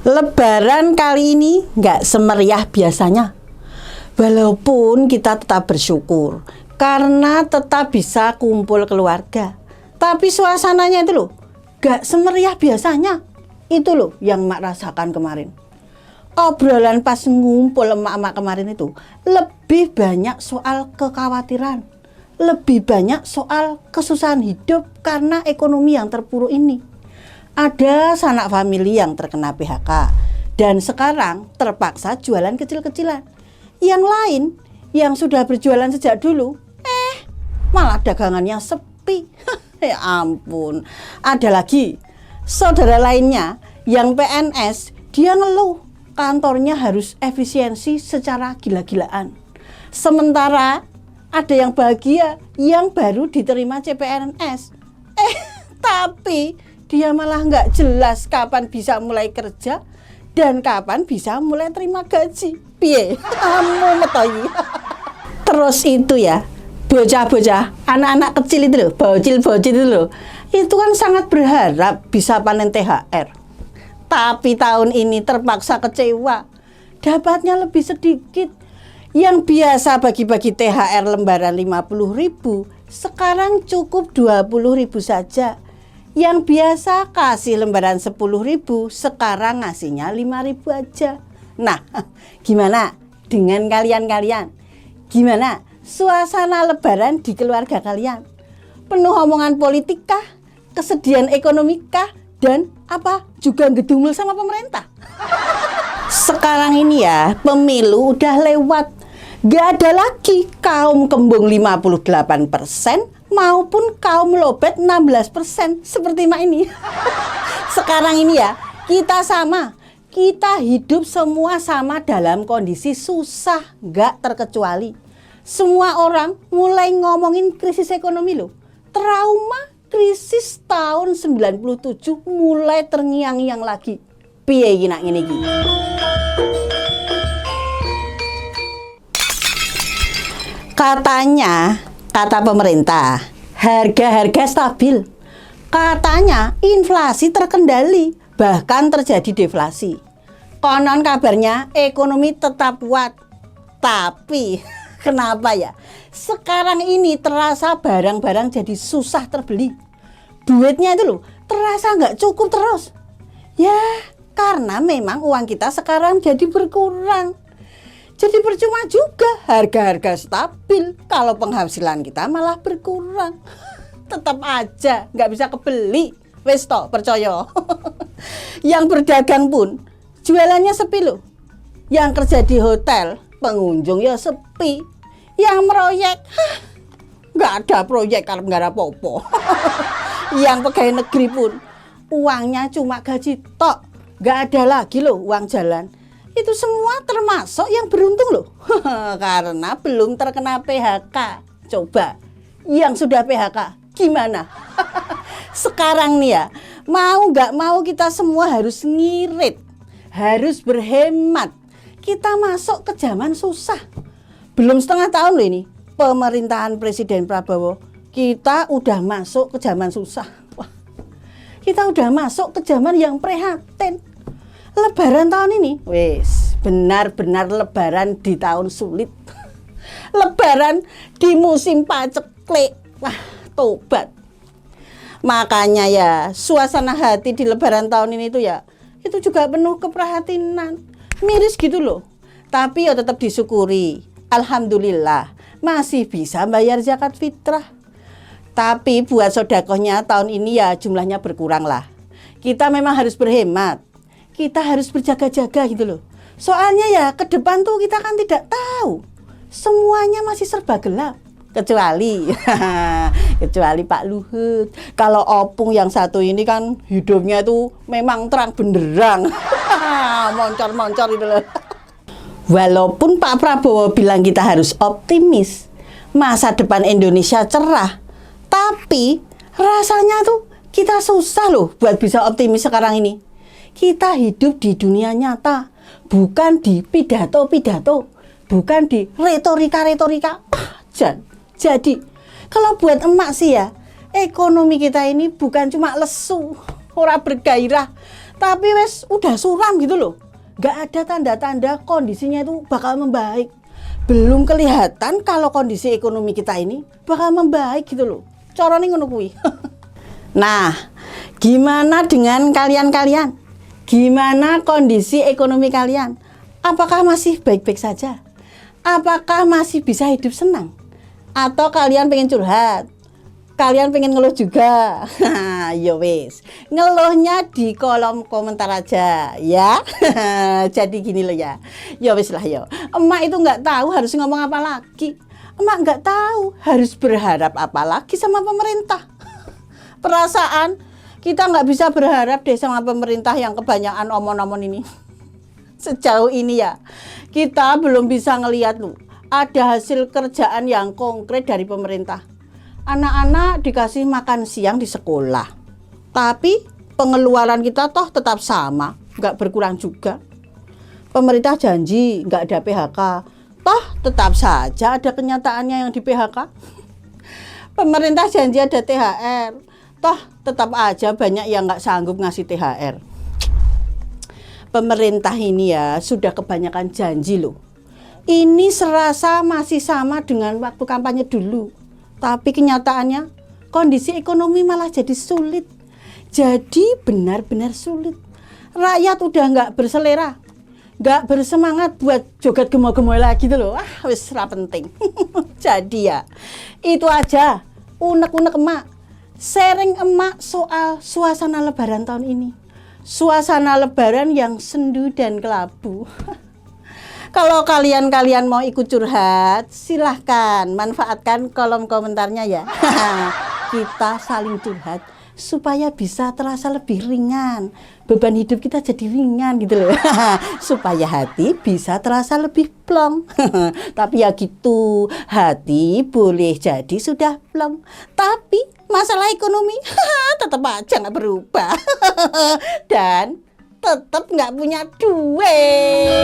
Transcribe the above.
Lebaran kali ini nggak semeriah biasanya. Walaupun kita tetap bersyukur karena tetap bisa kumpul keluarga. Tapi suasananya itu loh nggak semeriah biasanya. Itu loh yang mak rasakan kemarin. Obrolan pas ngumpul emak-emak kemarin itu lebih banyak soal kekhawatiran. Lebih banyak soal kesusahan hidup karena ekonomi yang terpuruk ini. Ada sanak famili yang terkena PHK dan sekarang terpaksa jualan kecil-kecilan. Yang lain yang sudah berjualan sejak dulu, malah dagangannya sepi. Ya ampun. Ada lagi saudara lainnya yang PNS, dia ngeluh kantornya harus efisiensi secara gila-gilaan. Sementara ada yang bahagia yang baru diterima CPNS. Tapi dia malah nggak jelas kapan bisa mulai kerja dan kapan bisa mulai terima gaji. Piye? Kamu metoyi. Terus itu ya, bocah-bocah, anak-anak kecil itu loh, bocil-bocil itu loh, itu kan sangat berharap bisa panen THR. Tapi tahun ini terpaksa kecewa, dapatnya lebih sedikit. Yang biasa bagi-bagi THR lembaran 50.000, sekarang cukup 20.000 saja. Yang biasa kasih lembaran 10.000, sekarang ngasihnya 5.000 aja. Nah, gimana dengan kalian-kalian? Gimana suasana lebaran di keluarga kalian? Penuh omongan politik kah? Kesedihan ekonomi kah? Dan apa juga ngedumel sama pemerintah? Sekarang ini ya, pemilu udah lewat. Gak ada lagi kaum kembung 58% maupun kaum lobet 16% seperti mak ini. Sekarang ini ya, kita sama. Kita hidup semua sama dalam kondisi susah, gak terkecuali. Semua orang mulai ngomongin krisis ekonomi loh. Trauma krisis tahun 97 mulai terngiang-ngiang lagi. Piye iki nak ngene iki? Katanya, kata pemerintah, harga-harga stabil. Katanya inflasi terkendali, bahkan terjadi deflasi. Konon kabarnya ekonomi tetap kuat. Tapi kenapa ya? Sekarang ini terasa barang-barang jadi susah terbeli. Duitnya itu loh terasa nggak cukup terus. Ya karena memang uang kita sekarang jadi berkurang. Jadi percuma juga harga-harga stabil kalau penghasilan kita malah berkurang. Tetap aja nggak bisa kebeli. Wes toh percaya. Yang berdagang pun jualannya sepi loh. Yang kerja di hotel pengunjung ya sepi. Yang meroyek nggak ada proyek kalau nggak ada popo. Yang pegawai negeri pun uangnya cuma gaji tok. Nggak ada lagi loh uang jalan. Itu semua termasuk yang beruntung loh. Karena belum terkena PHK. Coba yang sudah PHK gimana? Sekarang nih ya, mau gak mau kita semua harus ngirit. Harus berhemat. Kita masuk ke zaman susah. Belum setengah tahun loh ini pemerintahan Presiden Prabowo. Kita udah masuk ke zaman susah. Wah, kita udah masuk ke zaman yang prihatin. Lebaran tahun ini, wes benar-benar lebaran di tahun sulit. Lebaran di musim paceklik. Wah, tobat. Makanya ya, suasana hati di lebaran tahun ini tuh ya, itu juga penuh keprihatinan. Miris gitu loh. Tapi ya tetap disyukuri. Alhamdulillah, masih bisa bayar zakat fitrah. Tapi buat sedekahnya tahun ini ya jumlahnya berkurang lah. Kita memang harus berhemat. Kita harus berjaga-jaga gitu loh. Soalnya ya ke depan tuh kita kan tidak tahu. Semuanya masih serba gelap. Kecuali Pak Luhut. Kalau Opung yang satu ini kan hidupnya tuh memang terang benderang. Moncor-moncor itu loh. Walaupun Pak Prabowo bilang kita harus optimis. Masa depan Indonesia cerah. Tapi rasanya tuh kita susah loh buat bisa optimis sekarang ini. Kita hidup di dunia nyata, bukan di pidato-pidato, bukan di retorika-retorika. Jadi, kalau buat emak sih ya, ekonomi kita ini bukan cuma lesu, ora bergairah, Tapi wes udah suram gitu loh. Gak ada tanda-tanda kondisinya itu bakal membaik. Belum kelihatan kalau kondisi ekonomi kita ini bakal membaik gitu loh. Corone ngono kuwi. Nah, gimana dengan kalian-kalian? Gimana kondisi ekonomi kalian? Apakah masih baik-baik saja? Apakah masih bisa hidup senang? Atau kalian pengen curhat? Kalian pengen ngeluh juga? Yo wis, ngeluhnya di kolom komentar aja ya. Jadi gini loh ya. Ya wis lah yo. Emak itu nggak tahu harus ngomong apa lagi. Emak nggak tahu harus berharap apa lagi sama pemerintah. Perasaan kita nggak bisa berharap deh sama pemerintah yang kebanyakan omon-omon ini. Sejauh ini ya, kita belum bisa ngelihat loh, ada hasil kerjaan yang konkret dari pemerintah. Anak-anak dikasih makan siang di sekolah, tapi pengeluaran kita toh tetap sama, nggak berkurang juga. Pemerintah janji nggak ada PHK, toh tetap saja ada kenyataannya yang di PHK. Pemerintah janji ada THR, toh tetap aja banyak yang nggak sanggup ngasih THR. Pemerintah ini ya sudah kebanyakan janji loh. Ini serasa masih sama dengan waktu kampanye dulu. Tapi kenyataannya kondisi ekonomi malah jadi sulit. Jadi benar-benar sulit. Rakyat udah nggak berselera, nggak bersemangat buat joget gemo-gemoy lagi tuh loh. Wis ra penting. Jadi ya itu aja unek-unek emak. Sharing emak soal suasana lebaran tahun ini. Suasana lebaran yang sendu dan kelabu. Kalau kalian mau ikut curhat, silahkan manfaatkan kolom komentarnya ya. Kita saling curhat supaya bisa terasa lebih ringan. Beban hidup kita jadi ringan gitu loh. Supaya hati bisa terasa lebih plong. Tapi ya gitu, hati boleh jadi sudah plong. Tapi masalah ekonomi tetap aja nggak berubah. Dan tetap nggak punya duit.